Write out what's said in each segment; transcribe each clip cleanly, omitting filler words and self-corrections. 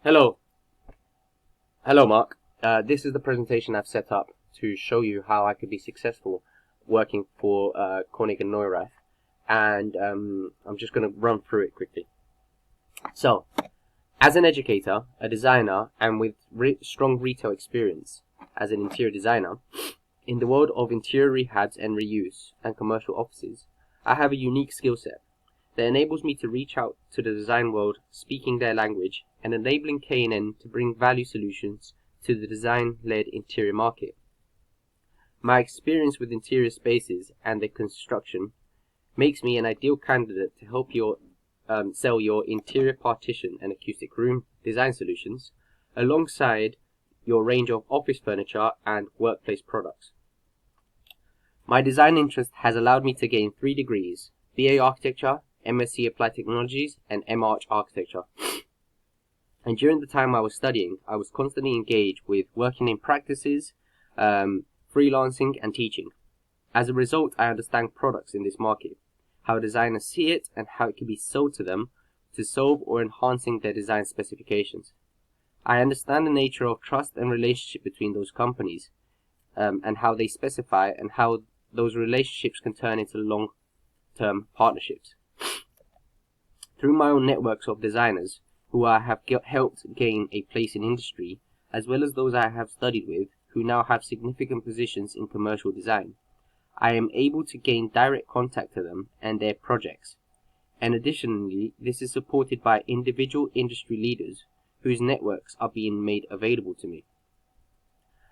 Hello. Hello, Mark. This is the presentation I've set up to show you how I could be successful working for Koenig and Neurath, and I'm just going to run through it quickly. So, as an educator, a designer, and with strong retail experience as an interior designer, in the world of interior rehabs and reuse and commercial offices, I have a unique skill set that enables me to reach out to the design world speaking their language and enabling K+N to bring value solutions to the design-led interior market. My experience with interior spaces and their construction makes me an ideal candidate to help you sell your interior partition and acoustic room design solutions alongside your range of office furniture and workplace products. My design interest has allowed me to gain 3 degrees: BA Architecture, MSc Applied Technologies, and M.Arch Architecture. And during the time I was studying, I was constantly engaged with working in practices, freelancing, and teaching. As a result, I understand products in this market, how designers see it, and how it can be sold to them to solve or enhancing their design specifications. I understand the nature of trust and relationship between those companies, and how they specify and how those relationships can turn into long-term partnerships. Through my own networks of designers who I have helped gain a place in industry, as well as those I have studied with who now have significant positions in commercial design, I am able to gain direct contact to them and their projects. And additionally, this is supported by individual industry leaders whose networks are being made available to me.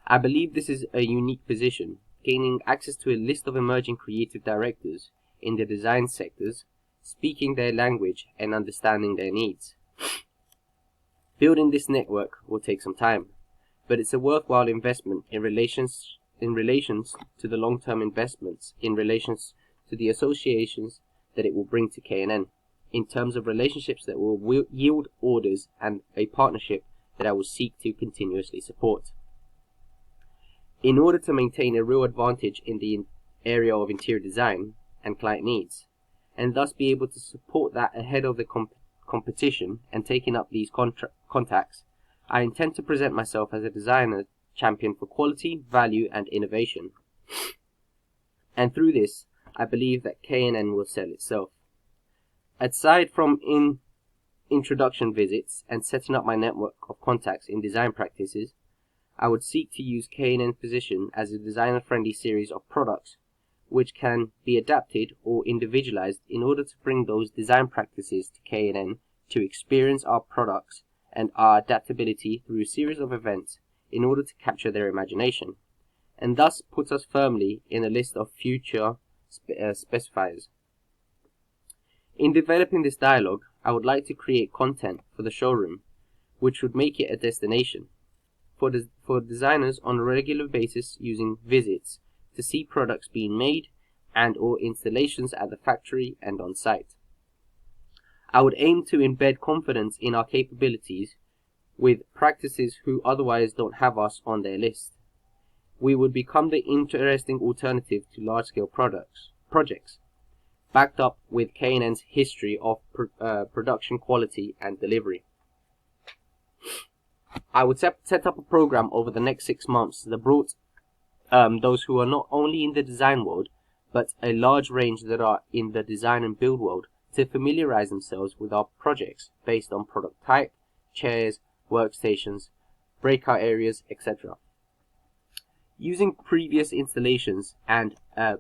I believe this is a unique position, gaining access to a list of emerging creative directors in the design sectors, speaking their language and understanding their needs. Building this network will take some time, but it's a worthwhile investment in relations to the long-term investments, in relations to the associations that it will bring to K+N, in terms of relationships that will yield orders and a partnership that I will seek to continuously support. In order to maintain a real advantage in the area of interior design and client needs, and thus be able to support that ahead of the competition and taking up these contacts, I intend to present myself as a designer champion for quality, value, and innovation. And through this, I believe that K+N will sell itself. Aside from introduction visits and setting up my network of contacts in design practices, I would seek to use K+N's position as a designer-friendly series of products which can be adapted or individualized in order to bring those design practices to K+N to experience our products and our adaptability through a series of events in order to capture their imagination, and thus put us firmly in a list of future specifiers. In developing this dialogue, I would like to create content for the showroom, which would make it a destination for designers on a regular basis, using visits to see products being made and or installations at the factory and on site. I would aim to embed confidence in our capabilities with practices who otherwise don't have us on their list. We would become the interesting alternative to large-scale projects, backed up with K+N's history of production quality and delivery. I would set up a program over the next 6 months that brought those who are not only in the design world, but a large range that are in the design and build world, to familiarize themselves with our projects based on product type, chairs, workstations, breakout areas, etc. Using previous installations and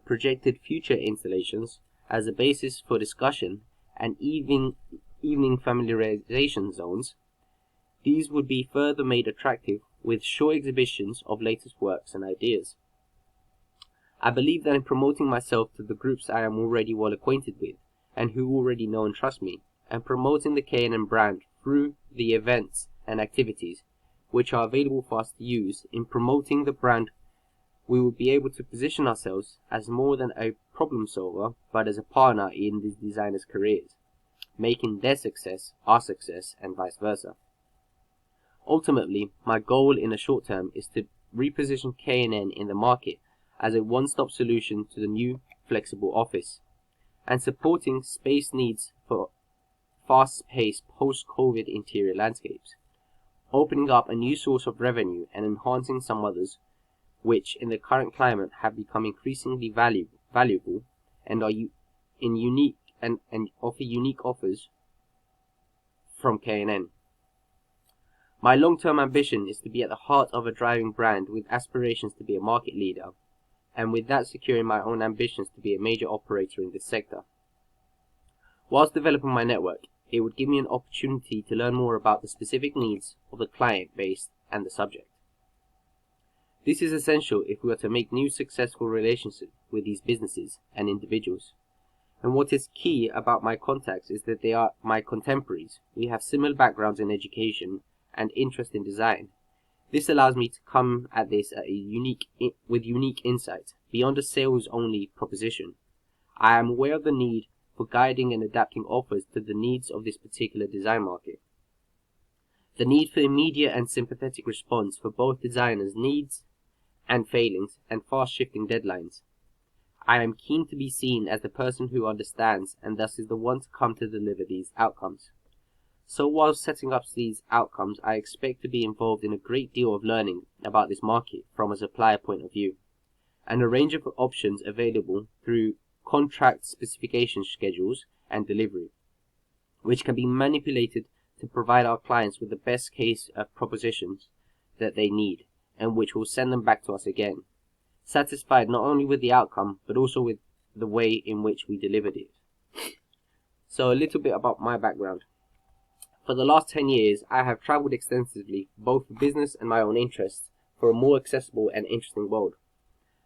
projected future installations as a basis for discussion and evening familiarization zones, these would be further made attractive with short exhibitions of latest works and ideas. I believe that in promoting myself to the groups I am already well acquainted with, and who already know and trust me, and promoting the K+N brand through the events and activities which are available for us to use in promoting the brand, we will be able to position ourselves as more than a problem solver, but as a partner in these designers' careers, making their success our success and vice versa. Ultimately, my goal in the short term is to reposition K+N in the market as a one-stop solution to the new flexible office, and supporting space needs for fast-paced post-COVID interior landscapes, opening up a new source of revenue and enhancing some others, which in the current climate have become increasingly valuable and are unique and offer unique offers from K+N. My long-term ambition is to be at the heart of a driving brand with aspirations to be a market leader, and with that securing my own ambitions to be a major operator in this sector. Whilst developing my network, it would give me an opportunity to learn more about the specific needs of the client base and the subject. This is essential if we are to make new successful relationships with these businesses and individuals. And what is key about my contacts is that they are my contemporaries. We have similar backgrounds in education and interest in design. This allows me to come at this with unique insight, beyond a sales-only proposition. I am aware of the need for guiding and adapting offers to the needs of this particular design market. The need for immediate and sympathetic response for both designers' needs and failings and fast-shifting deadlines. I am keen to be seen as the person who understands and thus is the one to come to deliver these outcomes. So while setting up these outcomes, I expect to be involved in a great deal of learning about this market from a supplier point of view, and a range of options available through contract specification schedules and delivery, which can be manipulated to provide our clients with the best case propositions that they need, and which will send them back to us again, satisfied not only with the outcome, but also with the way in which we delivered it. So a little bit about my background. For the last 10 years, I have traveled extensively, both for business and my own interests, for a more accessible and interesting world.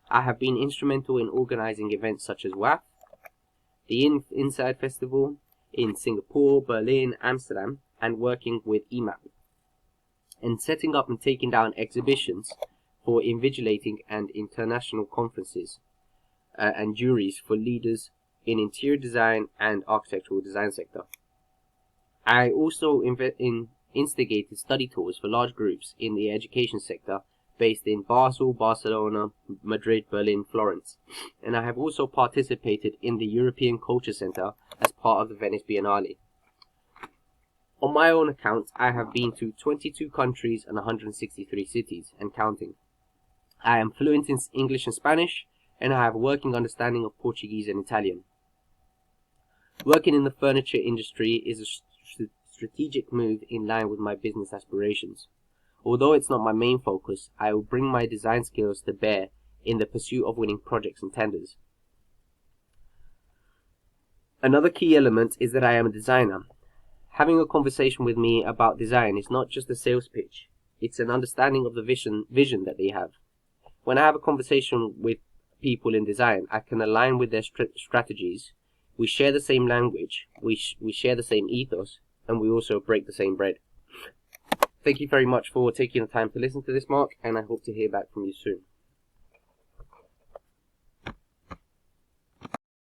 I have been instrumental in organizing events such as WAF, the Inside Festival in Singapore, Berlin, Amsterdam, and working with EMAP, and setting up and taking down exhibitions for invigilating and international conferences and juries for leaders in interior design and architectural design sector. I also instigated study tours for large groups in the education sector based in Basel, Barcelona, Madrid, Berlin, Florence, and I have also participated in the European Culture Center as part of the Venice Biennale. On my own account, I have been to 22 countries and 163 cities and counting. I am fluent in English and Spanish, and I have a working understanding of Portuguese and Italian. Working in the furniture industry is a strategic move in line with my business aspirations. Although it's not my main focus, I will bring my design skills to bear in the pursuit of winning projects and tenders. Another key element is that I am a designer. Having a conversation with me about design is not just a sales pitch, it's an understanding of the vision that they have. When I have a conversation with people in design, I can align with their strategies. We share the same language, we share the same ethos, and we also break the same bread. Thank you very much for taking the time to listen to this, Mark, and I hope to hear back from you soon.